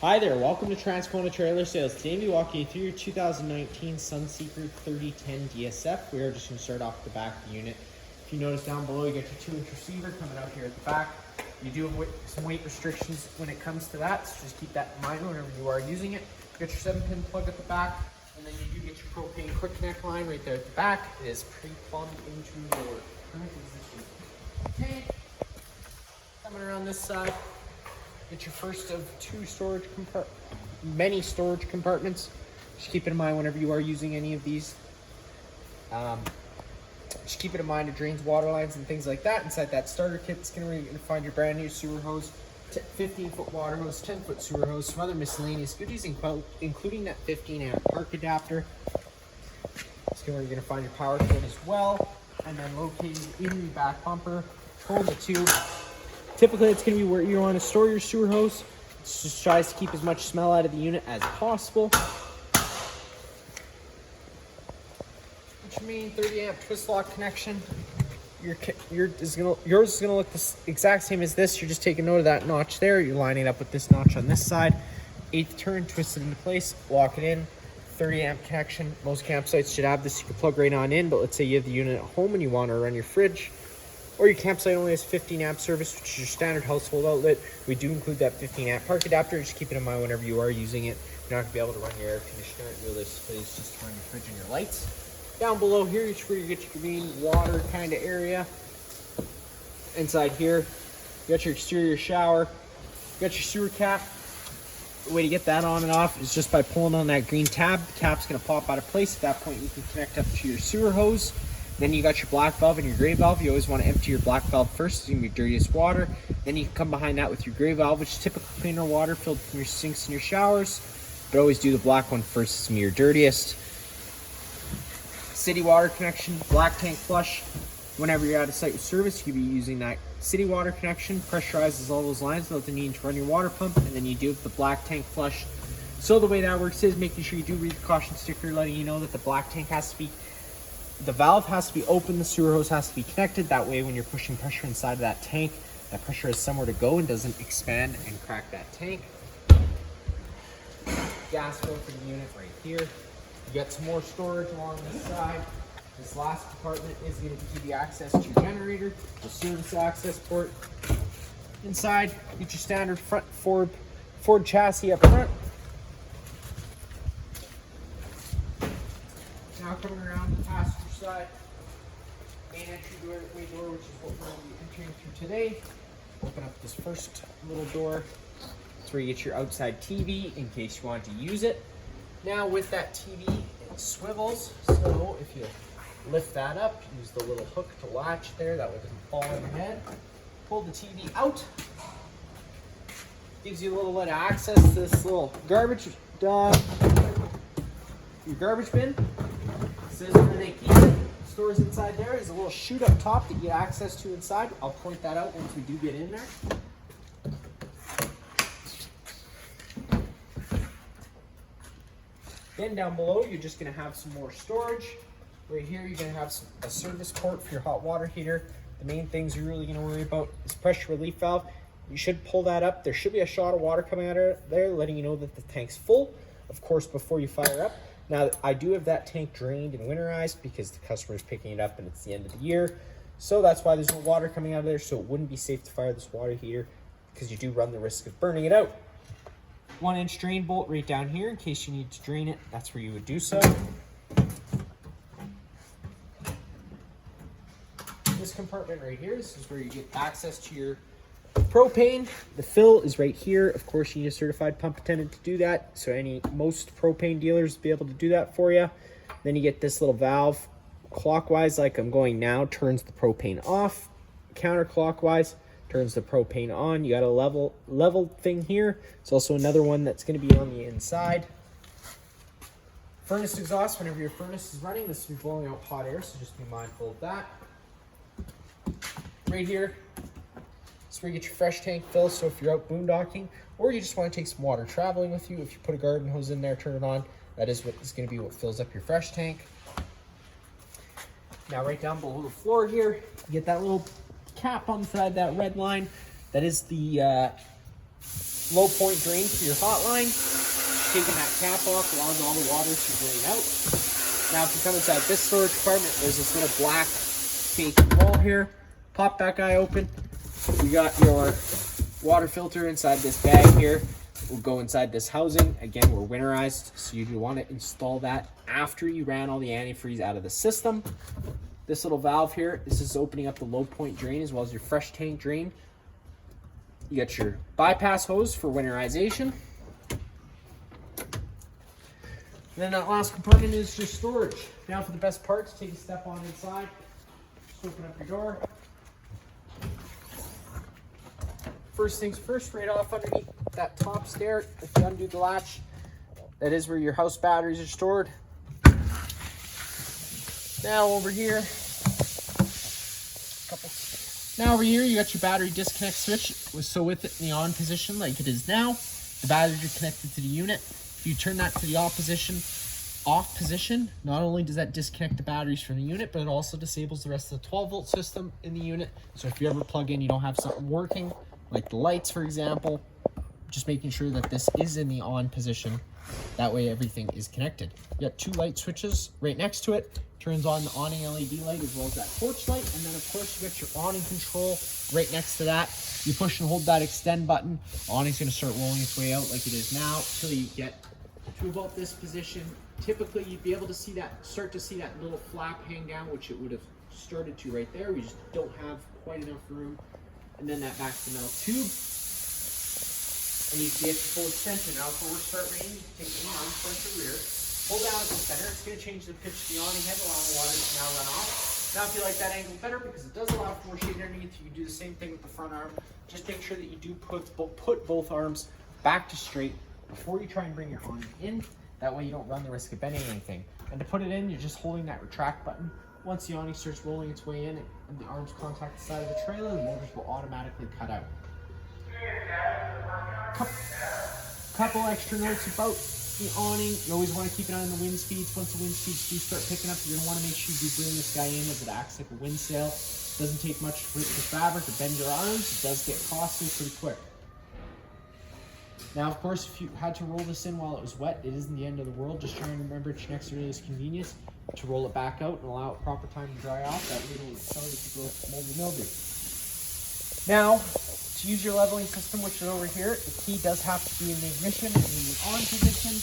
Hi there, welcome to Transcona Trailer Sales. Today we'll be walking you through your 2019 Sunseeker 3010Dsf. We are just going to start off the back of the unit. If you notice down below, you get your 2-inch receiver coming out here at the back. You do have some weight restrictions when it comes to that, so just keep that in mind whenever you are using it. You got your 7-pin plug at the back, and then you do get your propane quick connect line right there at the back. It is pre-plumbed into your current existing tank. Coming around this side, get your first of many storage compartments. Just keep it in mind whenever you are using any of these. Just keep it in mind it drains water lines and things like that. Inside that starter kit, it's going to find your brand new sewer hose, 15-foot water hose, 10-foot sewer hose, some other miscellaneous goodies, including that 15-amp arc adapter. It's where you're going to find your power cord as well, and then located in the back bumper, pull the tube. Typically, it's going to be where you want to store your sewer hose. It just tries to keep as much smell out of the unit as possible. Get your main 30-amp twist lock connection. Yours is going to look the exact same as this. You're just taking note of that notch there. You're lining it up with this notch on this side. 8th turn, twist it into place, lock it in. 30-amp connection. Most campsites should have this. You can plug right on in, but let's say you have the unit at home and you want to run your fridge, or your campsite only has 15-amp service, which is your standard household outlet. We do include that 15-amp arc adapter. Just keep it in mind whenever you are using it. You're not going to be able to run your air conditioner. It really is just to run your fridge and your lights. Down below here is where you get your green water kind of area. Inside here, you got your exterior shower. You got your sewer cap. The way to get that on and off is just by pulling on that green tab. The cap's going to pop out of place. At that point, you can connect up to your sewer hose. Then you got your black valve and your gray valve. You always want to empty your black valve first, using your dirtiest water. Then you can come behind that with your gray valve, which is typically cleaner water filled from your sinks and your showers. But always do the black one first, it's your dirtiest. City water connection, black tank flush. Whenever you're at a site with service, you could be using that city water connection. Pressurizes all those lines without the need to run your water pump. And then you do the black tank flush. So the way that works is making sure you do read the caution sticker, letting you know that the black tank has to be, the valve has to be open, the sewer hose has to be connected. That way when you're pushing pressure inside of that tank, that pressure has somewhere to go and doesn't expand and crack that tank. Gas filter unit right here. You got some more storage along this side. This last compartment is going to give you access to your generator, the service access port. Inside, you get your standard front Ford chassis up front. Now coming around the passenger side, main entryway door, which is what we're going to be entering through today. Open up this first little door. That's where you get your outside TV in case you want to use it. Now with that TV, it swivels. So if you lift that up, use the little hook to latch there. That way it doesn't fall on your head. Pull the TV out. Gives you a little bit of access to this little garbage, your garbage bin. Says where they keep it. Stores inside there is a little chute up top that you get access to inside. I'll point that out once we do get in there. Then down below, you're just going to have some more storage. Right here, you're going to have a service port for your hot water heater. The main things you're really going to worry about is pressure relief valve. You should pull that up. There should be a shot of water coming out of there, letting you know that the tank's full, of course, before you fire up. Now, I do have that tank drained and winterized because the customer is picking it up and it's the end of the year. So that's why there's no water coming out of there. So it wouldn't be safe to fire this water heater because you do run the risk of burning it out. 1-inch drain bolt right down here in case you need to drain it. That's where you would do so. This compartment right here, this is where you get access to your propane. The fill is right here. Of course, you need a certified pump attendant to do that. So most propane dealers will be able to do that for you. Then you get this little valve clockwise, like I'm going now, turns the propane off. Counterclockwise turns the propane on. You got a level thing here. It's also another one that's going to be on the inside. Furnace exhaust, whenever your furnace is running, this will be blowing out hot air, so just be mindful of that. Right here, that's where you get your fresh tank fill. So if you're out boondocking, or you just want to take some water traveling with you, if you put a garden hose in there, turn it on, that is going to be what fills up your fresh tank. Now right down below the floor here, you get that little cap on the side, that red line. That is the low point drain for your hot line. Taking that cap off allows all the water to drain out. Now if you come inside this storage compartment, there's this little black fake wall here. Pop that guy open. You got your water filter inside this bag here. Will go inside this housing. Again, we're winterized, so you do want to install that after you ran all the antifreeze out of the system. This little valve here, this is opening up the low point drain as well as your fresh tank drain. You got your bypass hose for winterization. And then that last compartment is just storage. Now for the best parts, take a step on inside. Just open up your door. First things first, right off underneath that top stair, if you undo the latch, that is where your house batteries are stored. Now over here, you got your battery disconnect switch. So with it in the on position like it is now, the batteries are connected to the unit. If you turn that to the off position, not only does that disconnect the batteries from the unit, but it also disables the rest of the 12 volt system in the unit. So if you ever plug in, you don't have something working, like the lights, for example, just making sure that this is in the on position. That way everything is connected. You got two light switches right next to it. Turns on the awning LED light as well as that porch light. And then of course you got your awning control right next to that. You push and hold that extend button. Awning's gonna start rolling its way out like it is now until you get to about this position. Typically you'd be able to see that, start to see that little flap hang down, which it would have started to right there. We just don't have quite enough room. And then that back to the metal tube. And you can get your full extension. Now before we start raining, take the arm front to rear. Pull down at the center. It's going to change the pitch of the awning head, allowing the water to now run off. Now if you like that angle better, because it does allow for more shade underneath, you can do the same thing with the front arm. Just make sure that you do put both arms back to straight before you try and bring your awning in. That way you don't run the risk of bending anything. And to put it in, you're just holding that retract button. Once the awning starts rolling its way in and the arms contact the side of the trailer, the motors will automatically cut out. Couple extra notes about the awning. You always want to keep an eye on the wind speeds. Once the wind speeds do start picking up, you're going to want to make sure you do bring this guy in as it acts like a wind sail. It doesn't take much for fabric to bend your arms. It does get costly pretty quick. Now, of course, if you had to roll this in while it was wet, it isn't the end of the world. Just try and remember at your next earliest convenience to roll it back out and allow it proper time to dry off. That way it'll accelerate the growth of mold and mildew. Now, to use your leveling system, which is over here, the key does have to be in the ignition and in the on position.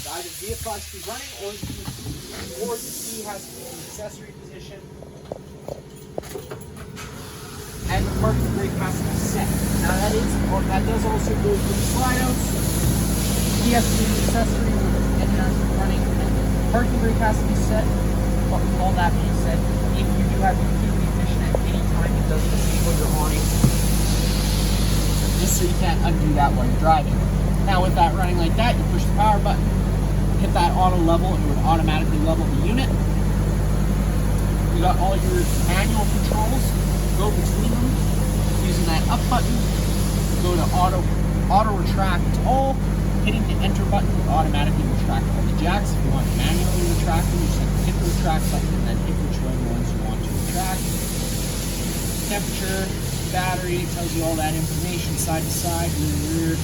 Either the vehicle has to be running or the key has to be in the accessory position. And the parking brake has to be set. Now that does also go for the slide outs. Key has to be in the accessory and then running. Parking brake has to be set. All that being said, if you do have to keep the ignition at any time, it does disable your awning. Just so you can't undo that while you're driving. Now with that running like that, you push the power button, hit that auto level, and it would automatically level the unit. You got all your manual controls, go between them, using that up button, go to auto retract all, hitting the enter button will automatically retract all the jacks. If you want to manually retract them, you just have to hit the retract button and then hit whichever ones you want to retract. Temperature, battery, it tells you all that information side to side, rear.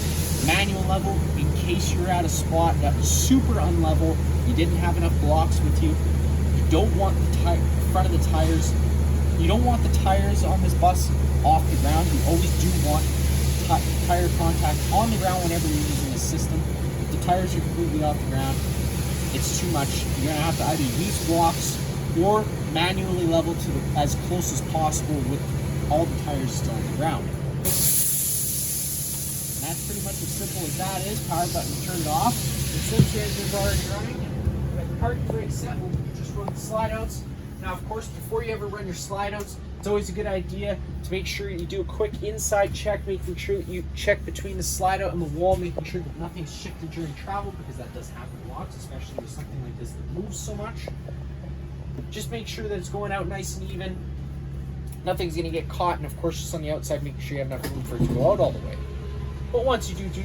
Manual level, in case you're at a spot that was super unlevel, you didn't have enough blocks with you, you don't want the front of the tires, you don't want the tires on this bus off the ground. You always do want tire contact on the ground whenever you're using this system. If the tires are completely off the ground, it's too much. You're going to have to either use blocks or manually level to as close as possible with all the tires still on the ground. And that's pretty much as simple as that is. Power button turned off. The sensor is already running. With the parking brake set, we'll just run the slide outs. Now, of course, before you ever run your slide outs, it's always a good idea to make sure you do a quick inside check, making sure that you check between the slide out and the wall, making sure that nothing's shifted during travel, because that does happen lots, especially with something like this that moves so much. Just make sure that it's going out nice and even. Nothing's going to get caught, and of course, just on the outside, making sure you have enough room for it to go out all the way. But once you do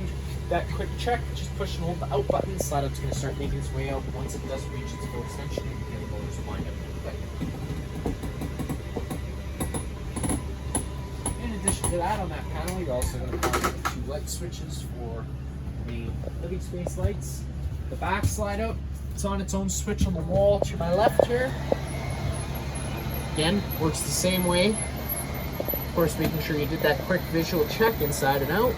that quick check, just push and hold the out button. The slide out's going to start making its way out. Once it does reach its full extension, you can get the motors wind up really quick. In addition to that, on that panel, you're also going to find 2 light switches for the living space lights. The back slide out. It's on its own switch on the wall to my left here. Again, works the same way. Of course, making sure you did that quick visual check inside and out.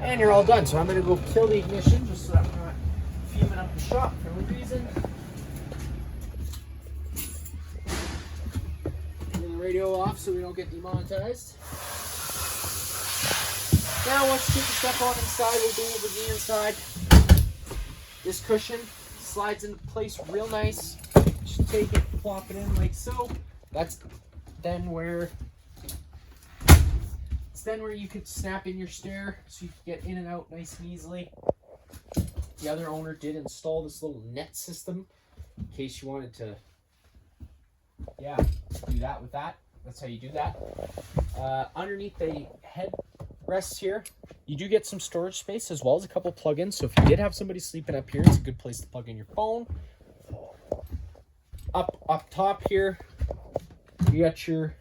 And you're all done. So I'm going to go kill the ignition just so I'm not fuming up the shop for no reason. Turn the radio off so we don't get demonetized. Now once you get the stuff on inside, we'll go over the inside. This cushion slides into place real nice. Just take it, plop it in like so. That's then where you could snap in your stair so you can get in and out nice and easily. The other owner did install this little net system in case you wanted to, do that with that. That's how you do that. Underneath the headrests here, you do get some storage space as well as a couple plugins. So if you did have somebody sleeping up here, it's a good place to plug in your phone. Up top here, you got your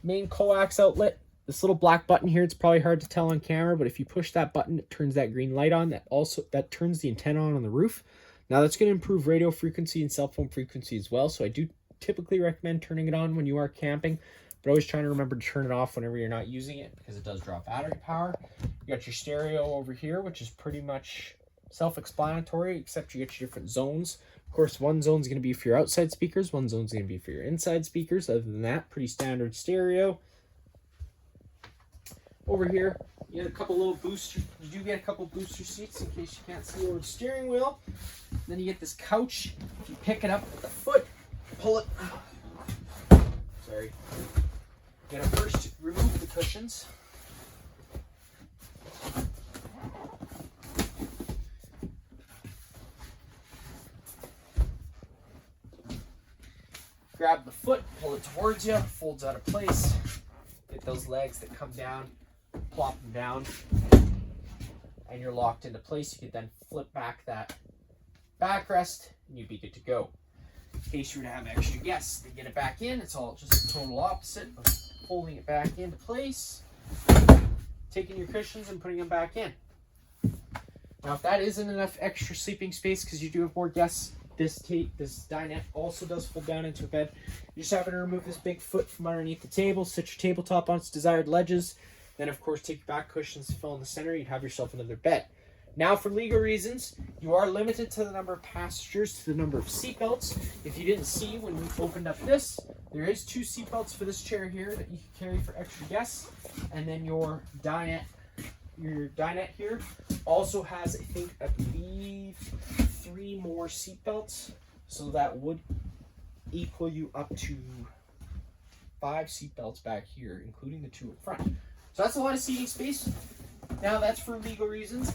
main coax outlet. This little black button here, it's probably hard to tell on camera, but if you push that button, it turns that green light on. That turns the antenna on the roof. Now that's going to improve radio frequency and cell phone frequency as well. So I do typically recommend turning it on when you are camping, but always trying to remember to turn it off whenever you're not using it because it does draw battery power. You got your stereo over here, which is pretty much self-explanatory, except you get your different zones. Of course, one zone is going to be for your outside speakers, one zone is going to be for your inside speakers. Other than that, pretty standard stereo. Over here, you get a couple little booster. You do get a couple booster seats in case you can't see over the steering wheel. Then you get this couch. If you pick it up with the foot, pull it. Sorry. You gotta first remove the cushions. Grab the foot, pull it towards you, folds out of place. Get those legs that come down. Plop them down and you're locked into place. You could then flip back that backrest and you'd be good to go. In case you were to have extra guests, they get it back in. It's all just the total opposite of holding it back into place, taking your cushions and putting them back in. Now if that isn't enough extra sleeping space because you do have more guests, this dinette also does fold down into a bed. You just have to remove this big foot from underneath the table, sit your tabletop on its desired ledges. Then, of course, take your back cushions, fill in the center, you'd have yourself another bed. Now, for legal reasons, you are limited to the number of passengers, to the number of seatbelts. If you didn't see when we opened up this, there is 2 seatbelts for this chair here that you can carry for extra guests. And then your dinette here also has, I believe, 3 more seatbelts. So that would equal you up to 5 seatbelts back here, including the 2 up front. So that's a lot of seating space. Now that's for legal reasons.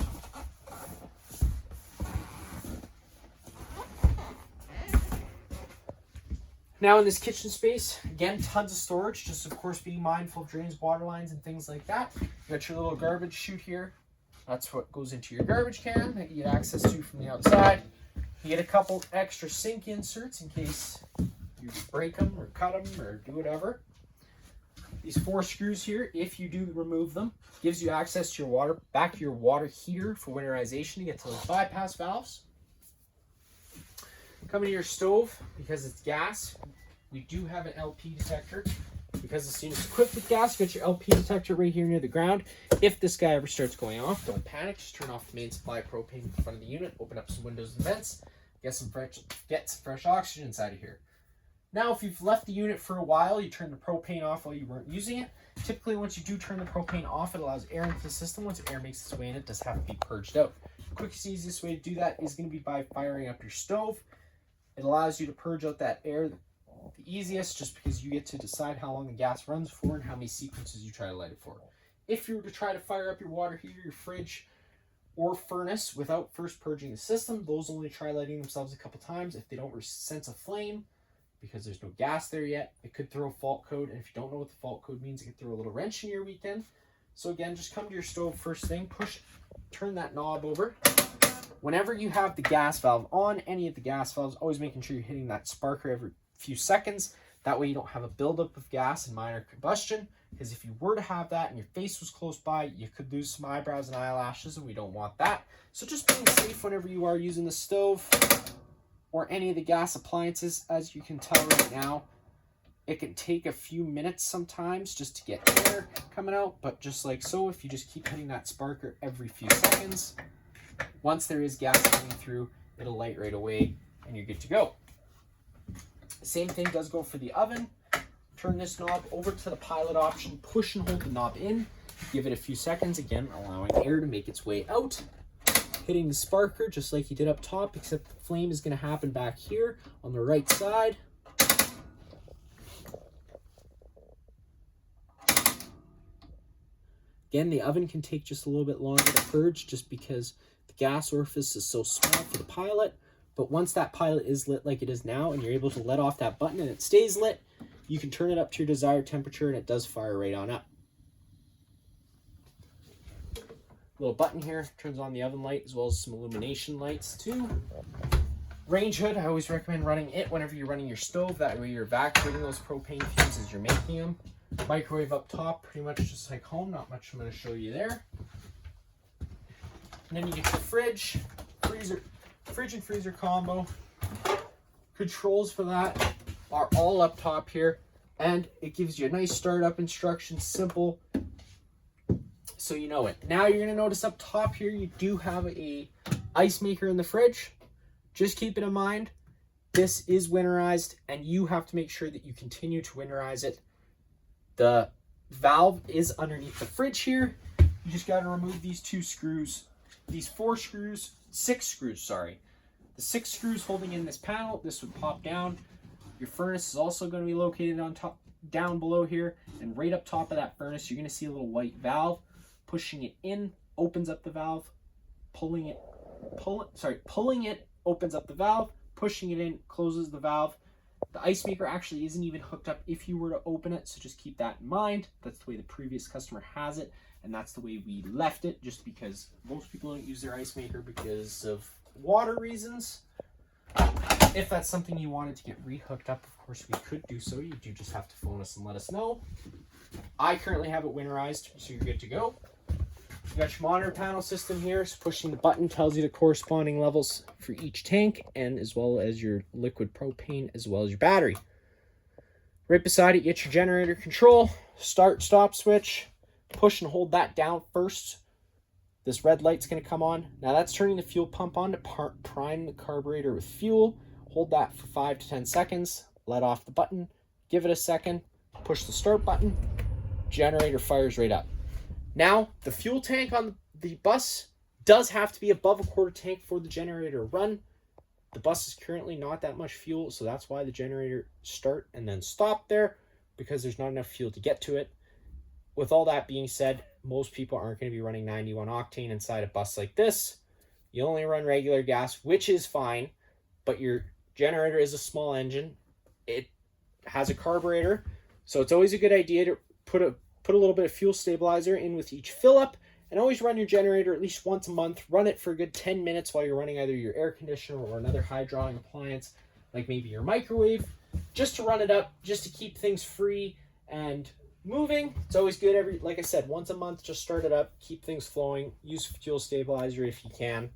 Now in this kitchen space, again, tons of storage, just of course being mindful of drains, water lines, and things like that. You got your little garbage chute here. That's what goes into your garbage can that you get access to from the outside. You get a couple extra sink inserts in case you break them or cut them or do whatever. These 4 screws here, if you do remove them, gives you access to your water, back to your water heater for winterization to get to those bypass valves. Coming to your stove, because it's gas, we do have an LP detector. Because this unit's equipped with gas, you got your LP detector right here near the ground. If this guy ever starts going off, don't panic. Just turn off the main supply of propane in front of the unit, open up some windows and vents, get some fresh oxygen inside of here. Now, if you've left the unit for a while, you turn the propane off while you weren't using it. Typically, once you do turn the propane off, it allows air into the system. Once air makes its way in, it does have to be purged out. The quickest, easiest way to do that is going to be by firing up your stove. It allows you to purge out that air the easiest, just because you get to decide how long the gas runs for and how many sequences you try to light it for. If you were to try to fire up your water heater, your fridge, or furnace without first purging the system, those only try lighting themselves a couple times. If they don't sense a flame, because there's no gas there yet, it could throw a fault code, and if you don't know what the fault code means, it could throw a little wrench in your weekend. So again, just come to your stove first thing, turn that knob over. Whenever you have the gas valve on, any of the gas valves, always making sure you're hitting that sparker every few seconds. That way you don't have a buildup of gas and minor combustion, because if you were to have that and your face was close by, you could lose some eyebrows and eyelashes, and we don't want that. So just being safe whenever you are using the stove or any of the gas appliances. As you can tell right now, it can take a few minutes sometimes just to get air coming out, but just like so, if you just keep hitting that sparker every few seconds, once there is gas coming through, it'll light right away and you're good to go. Same thing does go for the oven. Turn this knob over to the pilot option, push and hold the knob in, give it a few seconds, again allowing air to make its way out. Hitting the sparker just like you did up top, except the flame is going to happen back here on the right side. Again, the oven can take just a little bit longer to purge just because the gas orifice is so small for the pilot. But once that pilot is lit like it is now and you're able to let off that button and it stays lit, you can turn it up to your desired temperature and it does fire right on up. Little button here turns on the oven light as well as some illumination lights too. Range hood, I always recommend running it whenever you're running your stove. That way you're evacuating those propane fumes as you're making them. Microwave up top, pretty much just like home. Not much I'm going to show you there. And then you get your fridge and freezer combo. Controls for that are all up top here, and it gives you a nice startup instruction, simple, so you know it. Now you're going to notice up top here you do have a ice maker in the fridge. Just keep it in mind, this is winterized and you have to make sure that you continue to winterize it. The valve is underneath the fridge here. You just got to remove these two screws, these six screws, sorry. The 6 screws holding in this panel, this would pop down. Your furnace is also going to be located on top, down below here, and right up top of that furnace, you're going to see a little white valve. Pushing it in opens up the valve. Pulling it opens up the valve. Pushing it in closes the valve. The ice maker actually isn't even hooked up if you were to open it, so just keep that in mind. That's the way the previous customer has it, and that's the way we left it, just because most people don't use their ice maker because of water reasons. If that's something you wanted to get re-hooked up, of course we could do so. You do just have to phone us and let us know. I currently have it winterized, so you're good to go. You got your monitor panel system here, so pushing the button tells you the corresponding levels for each tank, and as well as your liquid propane, as well as your battery. Right beside it, you get your generator control, start, stop switch. Push and hold that down first. This red light's going to come on. Now that's turning the fuel pump on to prime the carburetor with fuel. Hold that for 5 to 10 seconds. Let off the button. Give it a second. Push the start button. Generator fires right up. Now, the fuel tank on the bus does have to be above a quarter tank for the generator to run. The bus is currently not that much fuel, so that's why the generator start and then stop there, because there's not enough fuel to get to it. With all that being said, most people aren't going to be running 91 octane inside a bus like this. You only run regular gas, which is fine, but your generator is a small engine. It has a carburetor, so it's always a good idea to put a little bit of fuel stabilizer in with each fill up, and always run your generator at least once a month. Run it for a good 10 minutes while you're running either your air conditioner or another high drawing appliance, like maybe your microwave, just to run it up, just to keep things free and moving. It's always good like I said, once a month, just start it up, keep things flowing, use fuel stabilizer if you can.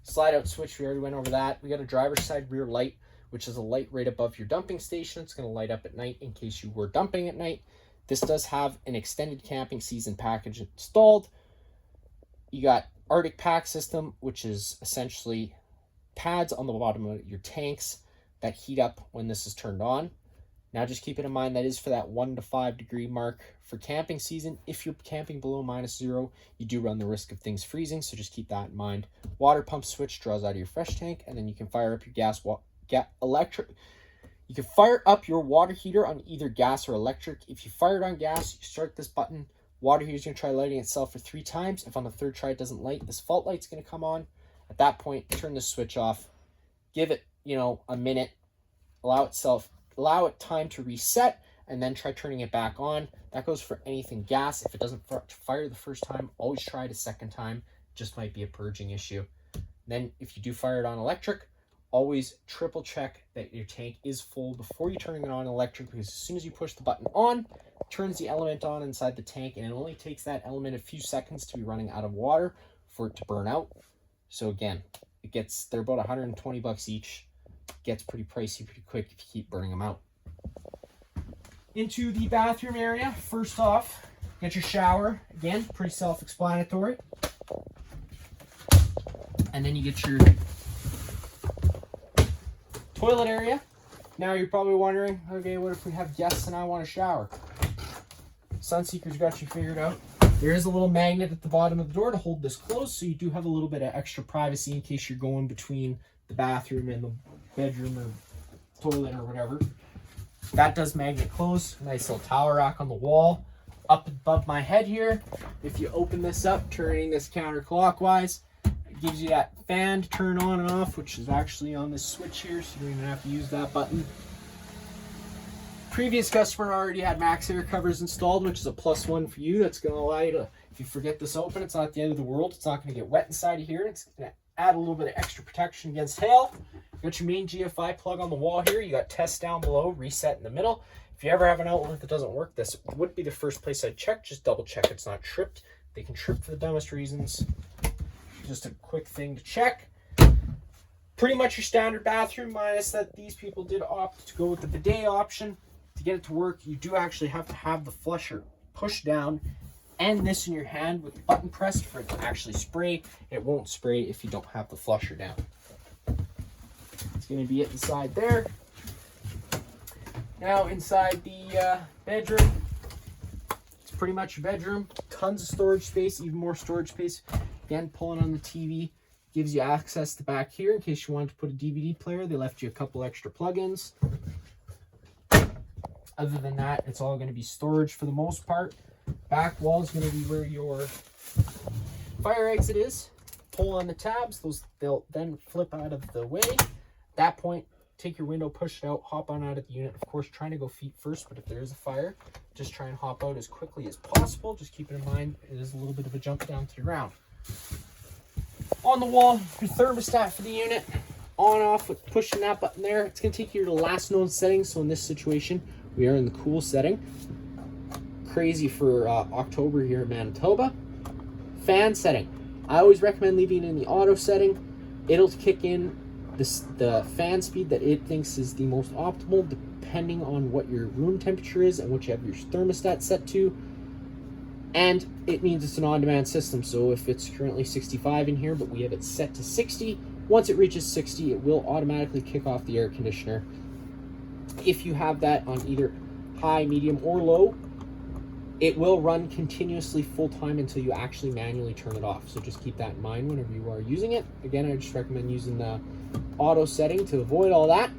Slide out switch, we already went over that. We got a driver's side rear light, which is a light right above your dumping station. It's going to light up at night in case you were dumping at night. This does have an extended camping season package installed. You got Arctic pack system, which is essentially pads on the bottom of your tanks that heat up when this is turned on. Now just keep it in mind that is for that 1 to 5 degree mark for camping season. If you're camping below -0, you do run the risk of things freezing, so just keep that in mind. Water pump switch draws out of your fresh tank, and then you can fire up your electric. You can fire up your water heater on either gas or electric. If you fire it on gas, you start this button. Water heater is going to try lighting itself for 3 times. If on the 3rd try it doesn't light, this fault light's going to come on. At that point, turn the switch off. Give it, a minute. Allow it time to reset, and then try turning it back on. That goes for anything gas. If it doesn't fire the first time, always try it a second time. Just might be a purging issue. Then if you do fire it on electric, always triple check that your tank is full before you turn it on electric, because as soon as you push the button on, it turns the element on inside the tank, and it only takes that element a few seconds to be running out of water for it to burn out. So again, they're about 120 bucks each. Gets pretty pricey pretty quick if you keep burning them out. Into the bathroom area, first off, get your shower. Again, pretty self-explanatory. And then you get your toilet area. Now you're probably wondering, okay, what if we have guests and I want a shower? Sunseeker's got you figured out. There is a little magnet at the bottom of the door to hold this closed, so you do have a little bit of extra privacy in case you're going between the bathroom and the bedroom or toilet or whatever. That does magnet close. Nice little towel rack on the wall. Up above my head here, if you open this up, turning this counterclockwise, it gives you that fan to turn on and off, which is actually on this switch here, so you don't even have to use that button. Previous customer already had max air covers installed, which is a +1 for you. That's going to allow you to, if you forget this open, it's not the end of the world. It's not going to get wet inside of here. It's going to add a little bit of extra protection against hail. You got your main GFI plug on the wall here. You got test down below, reset in the middle. If you ever have an outlet that doesn't work, this would be the first place I'd check. Just double check it's not tripped. They can trip for the dumbest reasons. Just a quick thing to check. Pretty much your standard bathroom, minus that these people did opt to go with the bidet option. To get it to work, you do actually have to have the flusher pushed down and this in your hand with the button pressed for it to actually spray. It won't spray if you don't have the flusher down. It's going to be it inside there. Now inside the bedroom, it's pretty much your bedroom. Tons of storage space, even more storage space. Again, pulling on the TV gives you access to back here in case you wanted to put a DVD player. They left you a couple extra plugins. Other than that, it's all going to be storage for the most part. Back wall is going to be where your fire exit is. Pull on the tabs. They'll then flip out of the way. At that point, take your window, push it out, hop on out of the unit. Of course, trying to go feet first, but if there is a fire, just try and hop out as quickly as possible. Just keep it in mind, it is a little bit of a jump down to the ground. On the wall, your thermostat for the unit. On off with pushing that button there. It's going to take you to the last known setting. So in this situation, we are in the cool setting. Crazy for October here in Manitoba. Fan setting. I always recommend leaving it in the auto setting. It'll kick in the fan speed that it thinks is the most optimal, depending on what your room temperature is and what you have your thermostat set to. And it means it's an on-demand system. So if it's currently 65 in here, but we have it set to 60, once it reaches 60, it will automatically kick off the air conditioner. If you have that on either high, medium, or low, it will run continuously full time until you actually manually turn it off. So just keep that in mind whenever you are using it. Again, I just recommend using the auto setting to avoid all that.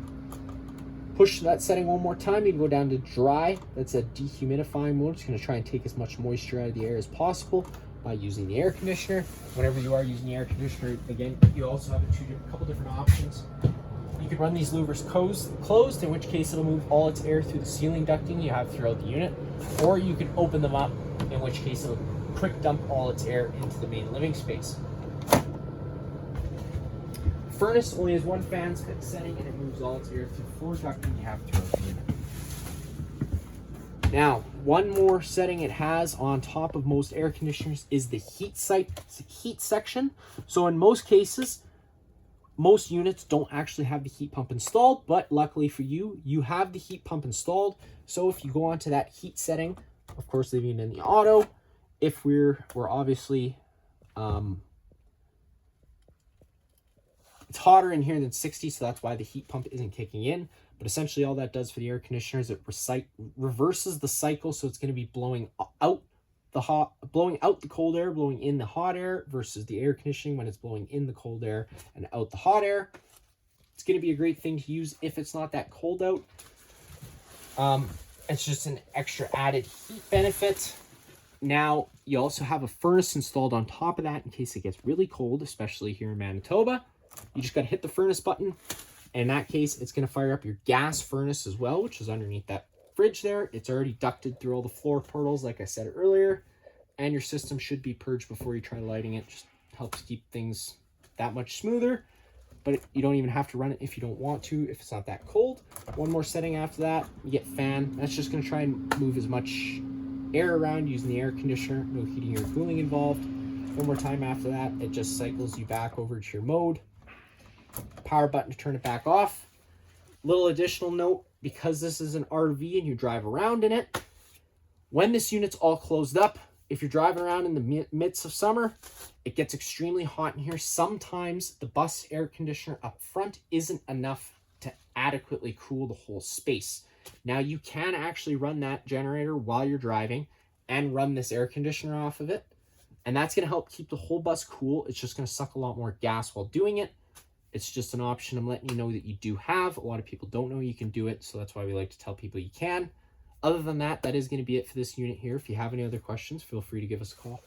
Push that setting one more time. You can go down to dry. That's a dehumidifying mode. It's going to try and take as much moisture out of the air as possible by using the air conditioner. Whenever you are using the air conditioner, again, you also have a couple different options. You could run these louvers closed, in which case it'll move all its air through the ceiling ducting you have throughout the unit, or you could open them up, in which case it'll quick dump all its air into the main living space. Furnace only has one fan setting, and it moves all its air through floor ducting you have throughout the unit. Now, one more setting it has on top of most air conditioners is the heat section. So in most cases, most units don't actually have the heat pump installed, but luckily for you, you have the heat pump installed. So if you go onto that heat setting, of course, leaving it in the auto, if we're obviously, it's hotter in here than 60, so that's why the heat pump isn't kicking in. But essentially all that does for the air conditioner is it reverses the cycle, so it's going to be blowing out the cold air, blowing in the hot air, versus the air conditioning when it's blowing in the cold air and out the hot air. It's going to be a great thing to use if it's not that cold out. It's just an extra added heat benefit. Now, you also have a furnace installed on top of that in case it gets really cold, especially here in Manitoba. You just got to hit the furnace button. In that case, it's going to fire up your gas furnace as well, which is underneath that fridge there. It's already ducted through all the floor portals, like I said earlier, and your system should be purged before you try lighting it. Just helps keep things that much smoother. but you don't even have to run it if you don't want to, if it's not that cold. One more setting after that, you get fan. That's just gonna try and move as much air around using the air conditioner, no heating or cooling involved. One more time after that, it just cycles you back over to your mode. Power button to turn it back off. Little additional note, because this is an RV and you drive around in it, when this unit's all closed up, if you're driving around in the midst of summer, it gets extremely hot in here. Sometimes the bus air conditioner up front isn't enough to adequately cool the whole space. Now you can actually run that generator while you're driving and run this air conditioner off of it. And that's going to help keep the whole bus cool. It's just going to suck a lot more gas while doing it. It's just an option I'm letting you know that you do have. A lot of people don't know you can do it, so that's why we like to tell people you can. Other than that, that is going to be it for this unit here. If you have any other questions, feel free to give us a call.